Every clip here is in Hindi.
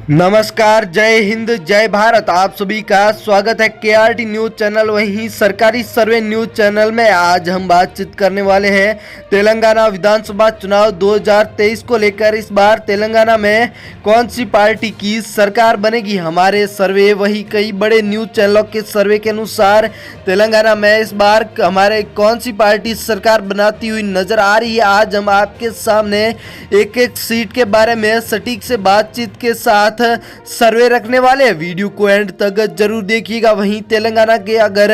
नमस्कार, जय हिंद, जय भारत। आप सभी का स्वागत है केआरटी न्यूज चैनल वहीं सरकारी सर्वे न्यूज चैनल में। आज हम बातचीत करने वाले हैं तेलंगाना विधानसभा चुनाव 2023 को लेकर। इस बार तेलंगाना में कौन सी पार्टी की सरकार बनेगी। हमारे सर्वे वही कई बड़े न्यूज चैनलों के सर्वे के अनुसार तेलंगाना में इस बार हमारे कौन सी पार्टी सरकार बनाती हुई नजर आ रही है। आज हम आपके सामने एक एक सीट के बारे में सटीक से बातचीत के साथ सर्वे रखने वाले हैं। वीडियो को एंड तक जरूर देखिएगा। वहीं तेलंगाना के अगर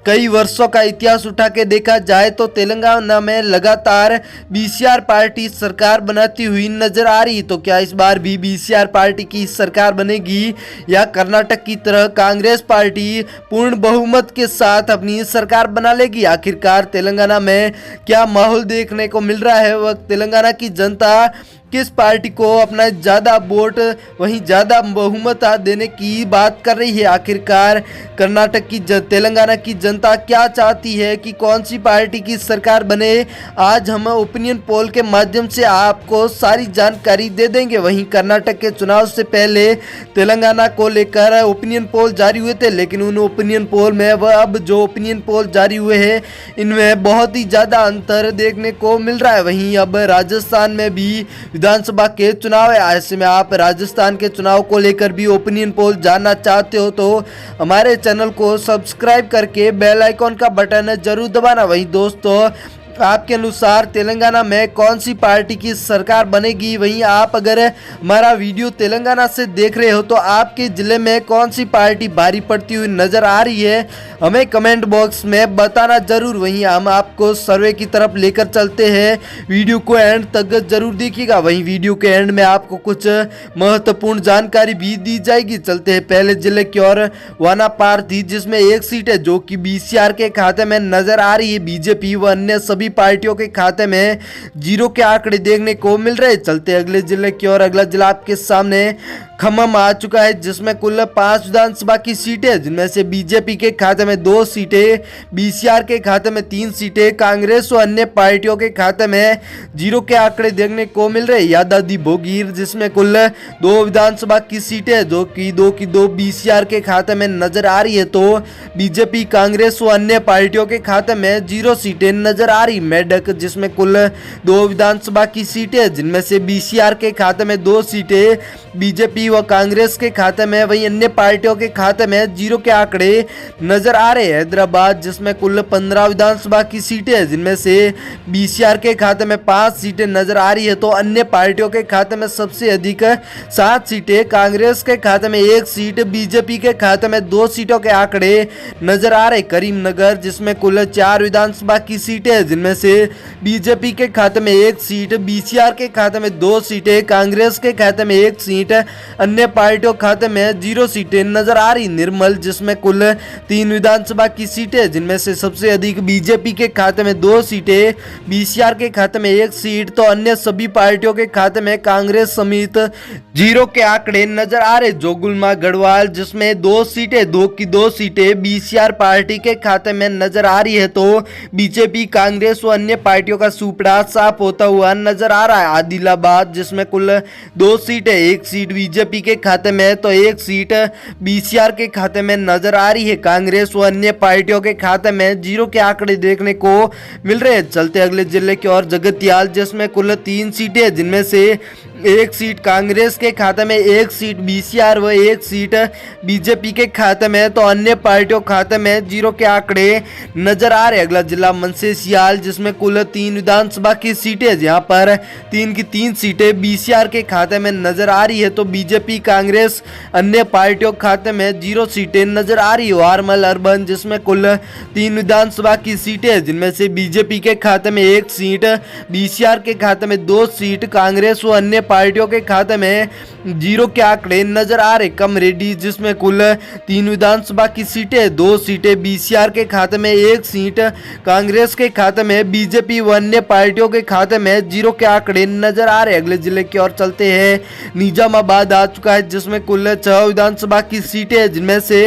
कई वर्षों का इतिहास उठा के देखा जाए तो तेलंगाना में लगातार बीसीआर पार्टी सरकार बनाती हुई नजर आ रही। तो क्या इस बार भी बीसीआर पार्टी की सरकार बनेगी या कर्नाटक की तरह कांग्रेस पार्टी पूर्ण बहुमत के साथ अपनी सरकार बना लेगी। आखिरकार तेलंगाना में क्या माहौल देखने को मिल रहा है। वह तेलंगाना की जनता किस पार्टी को अपना ज़्यादा वोट वहीं ज़्यादा बहुमत देने की बात कर रही है। आखिरकार कर्नाटक की तेलंगाना की जनता क्या चाहती है कि कौन सी पार्टी की सरकार बने। आज हम ओपिनियन पोल के माध्यम से आपको सारी जानकारी दे देंगे। वहीं कर्नाटक के चुनाव से पहले तेलंगाना को लेकर ओपिनियन पोल जारी हुए थे, लेकिन उन ओपिनियन पोल में अब जो ओपिनियन पोल जारी हुए हैं इनमें बहुत ही ज़्यादा अंतर देखने को मिल रहा है। वहीं अब राजस्थान में भी विधानसभा के चुनाव है। ऐसे में आप राजस्थान के चुनाव को लेकर भी ओपिनियन पोल जानना चाहते हो तो हमारे चैनल को सब्सक्राइब करके बेल आइकॉन का बटन जरूर दबाना। वहीं दोस्तों, आपके अनुसार तेलंगाना में कौन सी पार्टी की सरकार बनेगी। वहीं आप अगर हमारा वीडियो तेलंगाना से देख रहे हो तो आपके ज़िले में कौन सी पार्टी भारी पड़ती हुई नज़र आ रही है हमें कमेंट बॉक्स में बताना ज़रूर। वहीं हम आपको सर्वे की तरफ लेकर चलते हैं। वीडियो को एंड तक जरूर देखिएगा। वहीं वीडियो के एंड में आपको कुछ महत्वपूर्ण जानकारी भी दी जाएगी। चलते हैं पहले जिले की ओर। वानापार्थी जिसमें एक सीट है जो कि बीसीआर के खाते में नज़र आ रही है। बीजेपी व अन्य सभी पार्टियों के खाते में जीरो के आंकड़े देखने को मिल रहे। चलते अगले जिले की ओर। अगला जिला आपके सामने खम्मम आ चुका है जिसमें कुल 5 विधानसभा की सीटें, जिनमें से बीजेपी के खाते में 2 सीटें, बीसीआर के खाते में 3 सीटें, कांग्रेस और अन्य पार्टियों के खाते में जीरो के आंकड़े देखने को मिल रहे। यादादी भोगीर जिसमें कुल 2 विधानसभा की सीटें जो कि 2 की 2 बीसीआर के खाते में नजर आ रही है तो बीजेपी, कांग्रेस और अन्य पार्टियों के खाते में 0 सीटें नजर आ रही। मेडक जिसमें कुल 2 विधानसभा की सीटें, जिनमें से बीसीआर के खाते में 2 सीटें, बीजेपी व कांग्रेस के खाते में, वहीं अन्य पार्टियों के खाते में 0 के आंकड़े नजर आ रहे हैं। हैदराबाद जिसमें कुल 15 विधानसभा की सीटें, जिनमें से बीसीआर के खाते में 5 सीटें नजर आ रही है तो अन्य पार्टियों के खाते में सबसे अधिक 7 सीटें, कांग्रेस के खाते में 1 सीट, बीजेपी के खाते में 2 सीटों के आंकड़े नजर आ रहे। करीमनगर जिसमें कुल 4 विधानसभा की सीटें, जिनमें से बीजेपी के खाते में 1 सीट, बीसीआर के खाते में 2 सीटें, कांग्रेस के खाते में 1 सीट, अन्य पार्टियों खाते में 0 सीटें नजर आ रही। निर्मल जिसमें कुल 3 विधानसभा की सीटें, जिनमें से सबसे अधिक बीजेपी के खाते में 2 सीटें, बीसीआर के खाते में 1 सीट तो अन्य सभी पार्टियों के खाते में कांग्रेस समेत 0 के आंकड़े नजर आ रहे। जोगुलमा गढ़वाल जिसमें 2 सीटें, 2 की 2 सीटें बीसीआर पार्टी के खाते में नजर आ रही है तो बीजेपी, कांग्रेस व अन्य पार्टियों का सुपड़ा साफ होता हुआ नजर आ रहा है। आदिलाबाद जिसमें कुल 2 सीटें, 1 सीट बीजेपी के खाते में तो 1 सीट बीसीआर के खाते में नजर आ रही है। कांग्रेस व अन्य पार्टियों के खाते में 0 के आंकड़े देखने को मिल रहे हैं। चलते अगले जिले की ओर। जगतियाल जिसमें कुल 3 सीटें, जिनमें से 1 सीट कांग्रेस के खाते में, 1 सीट बीसीआर व 1 सीट बीजेपी के खाते में तो अन्य पार्टियों खाते में 0 के आंकड़े नजर आ रहे। अगला जिला मनसेसियाल जिसमें कुल 3 विधानसभा की सीटें, जहां पर 3 की 3 सीटें बीसीआर के खाते में नजर आ रही है तो बीजेपी, कांग्रेस, अन्य पार्टियों खाते में 0 सीटें नजर आ रही है। वारमल अर्बन जिसमें कुल 3 विधानसभा की सीटें, जिनमें से बीजेपी के खाते में 1 सीट, बीसीआर के खाते में 2 सीट, कांग्रेस व अन्य पार्टियों के खाते में 0 के आंकड़े नजर आ रहे। कमरेड्डी जिसमें कुल 3 विधानसभा की सीटें, 2 सीटें, बीसीआर के खाते में 1 सीट, कांग्रेस के खाते में, बीजेपी व अन्य पार्टियों के खाते में 0 के आंकड़े नजर आ रहे। अगले जिले की ओर चलते हैं। निजामाबाद आ चुका है जिसमें कुल 6 विधानसभा की सीटें, जिनमें से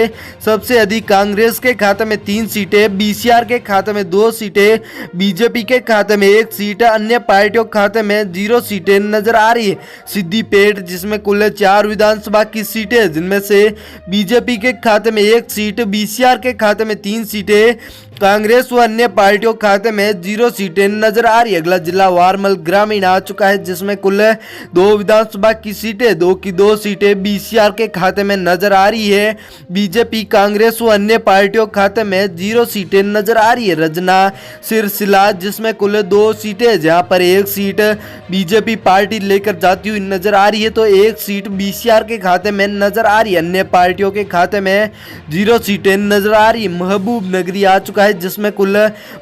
सबसे अधिक कांग्रेस के खाते में 3 सीटें, बीसीआर के खाते में 2 सीटें, बीजेपी के खाते में 1 सीट, अन्य पार्टियों के खाते में 0 सीटें नजर आ रही है। सिद्दीपेट जिसमें कुल 4 विधानसभा की सीटें, जिनमें से बीजेपी के खाते में 1 सीट, बीसीआर के खाते में 3 सीटें, कांग्रेस व अन्य पार्टियों के खाते में 0 सीटें नजर आ रही है। अगला जिला वारमल ग्रामीण आ चुका है, जिसमें कुल 2 विधानसभा की सीटें, 2 की 2 सीटें बीसीआर के खाते में नजर आ रही है। बीजेपी, कांग्रेस व अन्य पार्टियों के खाते में 0 सीटें नजर आ रही है। रजना सिरसिला, जिसमें कुल 2 सीटें, जहां पर 1 सीट बीजेपी पार्टी लेकर जाती हुई नजर आ रही है, तो 1 सीट बीसीआर के खाते में नजर आ रही है। अन्य पार्टियों के खाते में 0 सीटें नजर आ रही है। महबूब नगरी आ चुका है, जिसमें कुल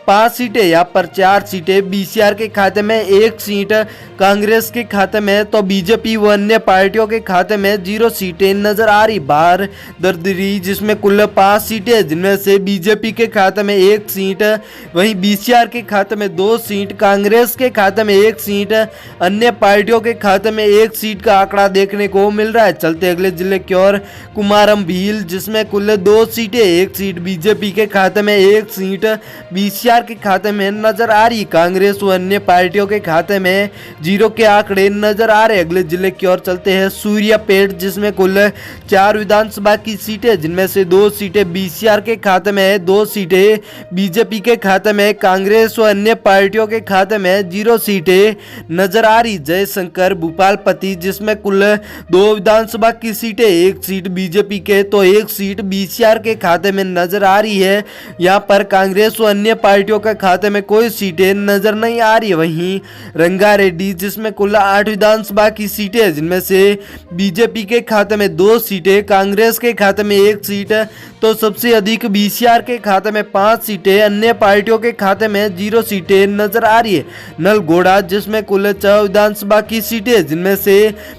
5 सीटें, यहाँ पर 4 सीटें बीसीआर के खाते में, 1 सीट कांग्रेस के खाते में, तो बीजेपी व अन्य पार्टियों के खाते में 0 सीटें नजर आ रही। बार दरदरी, जिसमें कुल 5 सीटें, जिनमें से बीजेपी के खाते में 1 सीट, वहीं बीसीआर के खाते में 2 सीट, कांग्रेस के खाते में 1 सीट, अन्य पार्टियों के खाते में 1 सीट का आंकड़ा देखने को मिल रहा है। चलते अगले जिले की ओर, कुमारम भील, जिसमें कुल 2 सीटें, 1 सीट बीजेपी के खाते में, 1 सीट बीसीआर के खाते में नजर आ रही। कांग्रेस व अन्य पार्टियों के खाते में 0 के आंकड़े नजर आ रहे। अगले जिले की ओर चलते हैं, सूर्यापेट, जिसमें कुल 4 विधानसभा की सीटें, जिनमें से 2 सीटें बीसीआर के खाते में, 2 सीटें बीजेपी के खाते में, कांग्रेस व अन्य पार्टियों के खाते में 0 सीटें नजर आ रही। जयशंकर भूपालपति, जिसमें कुल 2 विधानसभा की सीटें, 1 सीट बीजेपी के, तो 1 सीट बीसीआर के खाते में नजर आ रही है। यहाँ पर कांग्रेस व अन्य पार्टियों के खाते में कोई सीटें नजर नहीं आ रही है। वहीं रंगारेड्डी, जिसमें कुल 8 विधानसभा की सीटें, जिनमें से बीजेपी के खाते में 2 सीटें, कांग्रेस के खाते में 1 सीट, तो सबसे अधिक बीसीआर के खाते में 5 सीटें, अन्य पार्टियों के खाते में 0 सीटें नजर आ रही है। नलगोड़ा, जिसमें कुल 4 विधानसभा की सीटें, जिनमें से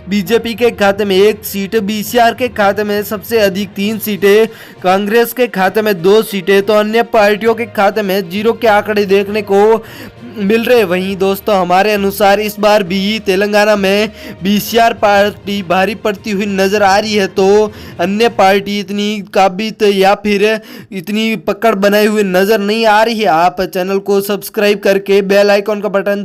बीजेपी के खाते में 1 सीट, बीसीआर के खाते में सबसे अधिक 3 सीटें, कांग्रेस के खाते में 2 सीटें, तो अन्य पार्टियों के खाते में 0 के आंकड़े देखने को मिल रहे। वहीं दोस्तों, हमारे अनुसार इस बार भी तेलंगाना में बीसीआर पार्टी भारी पड़ती हुई नजर आ रही है, तो अन्य पार्टी इतनी काबिज या फिर इतनी पकड़ बनाई हुई नजर नहीं आ रही है। आप चैनल को सब्सक्राइब करके बेल आइकॉन का बटन